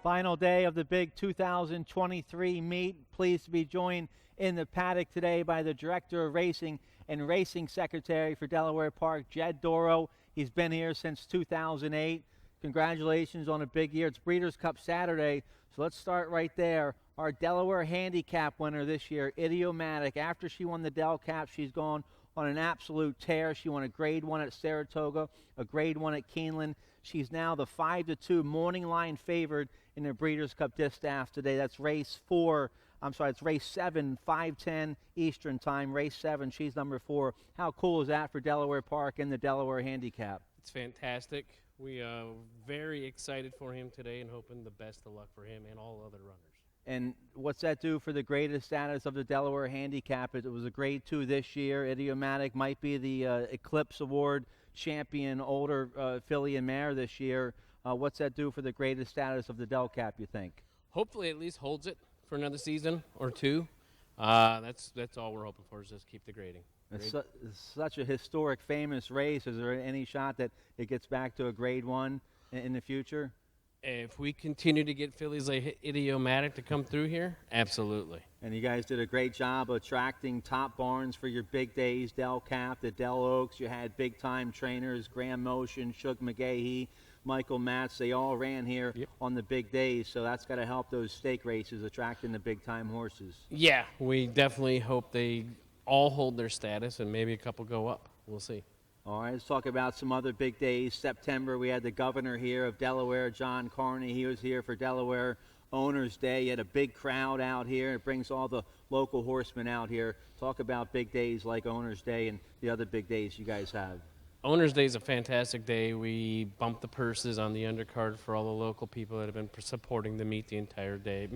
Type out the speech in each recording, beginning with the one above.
Final day of the big 2023 meet. Pleased to be joined in the paddock today by the Director of Racing and Racing Secretary for Delaware Park, Jed Doro. He's been here since 2008. Congratulations on a big year. It's Breeders' Cup Saturday, so let's start right there. Our Delaware Handicap winner this year, Idiomatic. After she won the Del Cap, she's gone on an absolute tear. She won a grade 1 at Saratoga, a grade 1 at Keeneland. She's now the 5-2 morning line favored in the Breeders' Cup Distaff today. That's race 7, 5:10 Eastern time. Race 7, she's number 4. How cool is that for Delaware Park and the Delaware Handicap? It's fantastic. We are very excited for him today and hoping the best of luck for him and all other runners. And what's that do for the graded status of the Delaware Handicap? It was a grade 2 this year. Idiomatic might be the Eclipse Award champion, older filly and mare this year. What's that do for the graded status of the Del Cap, you think? Hopefully at least holds it for another season or two. That's all we're hoping for, is just keep the grading. It's such a historic, famous race. Is there any shot that it gets back to a grade 1 in the future? If we continue to get fillies like Idiomatic to come through here, absolutely. And you guys did a great job attracting top barns for your big days, Del Cap, the Del Oaks. You had big-time trainers, Graham Motion, Shug McGahee, Michael Matz. They all ran here on the big days, so that's got to help those stake races, attracting the big-time horses. Yeah, we definitely hope they all hold their status and maybe a couple go up. We'll see. All right, let's talk about some other big days. September, we had the governor here of Delaware, John Carney. He was here for Delaware Owners Day. You had a big crowd out here. It brings all the local horsemen out here. Talk about big days like Owners Day and the other big days you guys have. Owners Day is a fantastic day. We bump the purses on the undercard for all the local people that have been supporting the meet the entire day.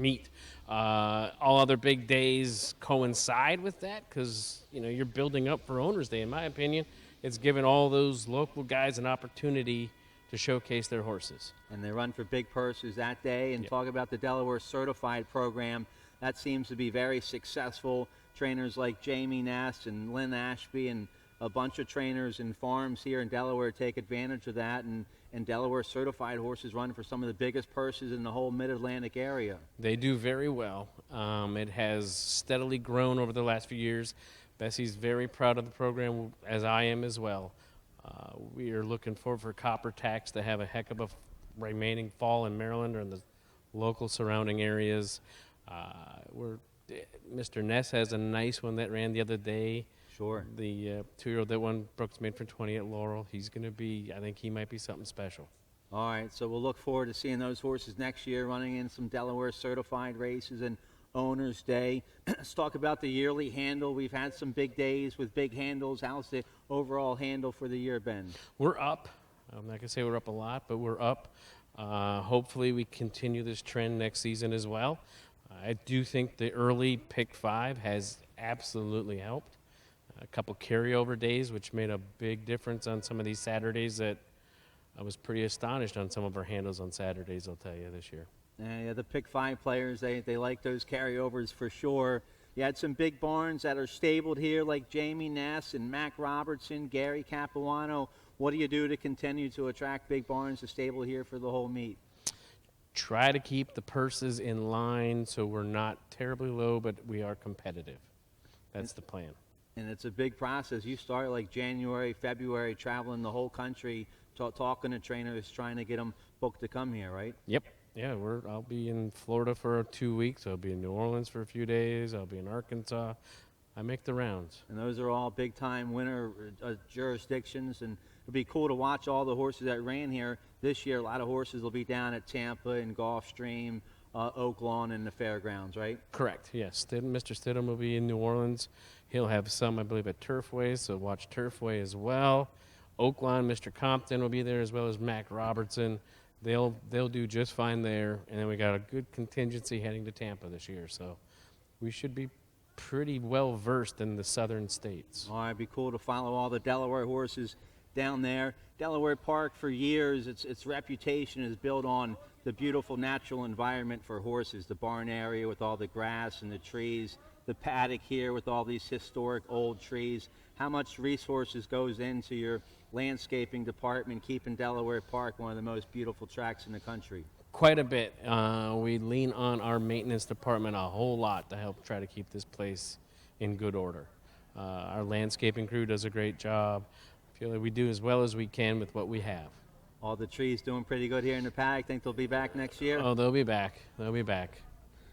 All other big days coincide with that because you're building up for Owners Day. In my opinion, it's given all those local guys an opportunity to showcase their horses. And they run for big purses that day. And talk about the Delaware Certified program. That seems to be very successful. Trainers like Jamie Ness and Lynn Ashby and a bunch of trainers and farms here in Delaware take advantage of that, and Delaware certified horses run for some of the biggest purses in the whole mid-Atlantic area. They do very well. It has steadily grown over the last few years. Bessie's very proud of the program, as I am as well. We are looking forward for Copper Tax to have a heck of a remaining fall in Maryland or in the local surrounding areas. Mr. Ness has a nice one that ran the other day. Sure. The 2-year-old that won Brooks made for 20 at Laurel. He's going to be, I think he might be something special. All right, so we'll look forward to seeing those horses next year running in some Delaware certified races and Owners Day. Let's talk about the yearly handle. We've had some big days with big handles. How's the overall handle for the year been? We're up. I'm not going to say we're up a lot, but we're up. Hopefully we continue this trend next season as well. I do think the early pick 5 has absolutely helped. A couple carryover days, which made a big difference on some of these Saturdays that I was pretty astonished on some of our handles on Saturdays, I'll tell you, this year. Yeah, the pick 5 players, they like those carryovers for sure. You had some big barns that are stabled here like Jamie Ness and Mac Robertson, Gary Capuano. What do you do to continue to attract big barns to stable here for the whole meet? Try to keep the purses in line so we're not terribly low, but we are competitive. That's the plan. And it's a big process. You start like January, February, traveling the whole country, talking to trainers, trying to get them booked to come here, right? Yep. Yeah, I'll be in Florida for 2 weeks. I'll be in New Orleans for a few days. I'll be in Arkansas. I make the rounds. And those are all big-time winner jurisdictions. And it'll be cool to watch all the horses that ran here this year. A lot of horses will be down at Tampa and Gulfstream, Oak Lawn, and the fairgrounds, right? Correct, yes. Mr. Stidham will be in New Orleans. He'll have some, I believe, at Turfway, so watch Turfway as well. Oak Lawn, Mr. Compton will be there, as well as Mac Robertson. They'll do just fine there. And then we got a good contingency heading to Tampa this year, so we should be pretty well versed in the southern states. All right, it'd be cool to follow all the Delaware horses down there. Delaware Park, for years, its reputation is built on the beautiful natural environment for horses, the barn area with all the grass and the trees, the paddock here with all these historic old trees. How much resources goes into your landscaping department keeping Delaware Park one of the most beautiful tracks in the country? quite a bit. We lean on our maintenance department a whole lot to help try to keep this place in good order. Our landscaping crew does a great job. I feel like we do as well as we can with what we have. All the trees doing pretty good here in the paddock. Think they'll be back next year? Oh, they'll be back. They'll be back.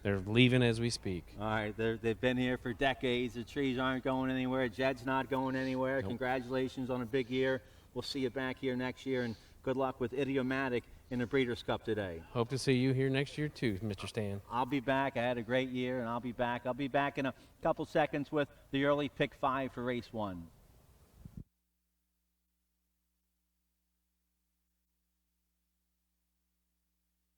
They're leaving as we speak. All right, they've been here for decades. The trees aren't going anywhere. Jed's not going anywhere. Nope. Congratulations on a big year. We'll see you back here next year, and good luck with Idiomatic in the Breeders' Cup today. Hope to see you here next year too, Mr. Stan. I'll be back. I had a great year, and I'll be back. I'll be back in a couple seconds with the early pick 5 for race 1.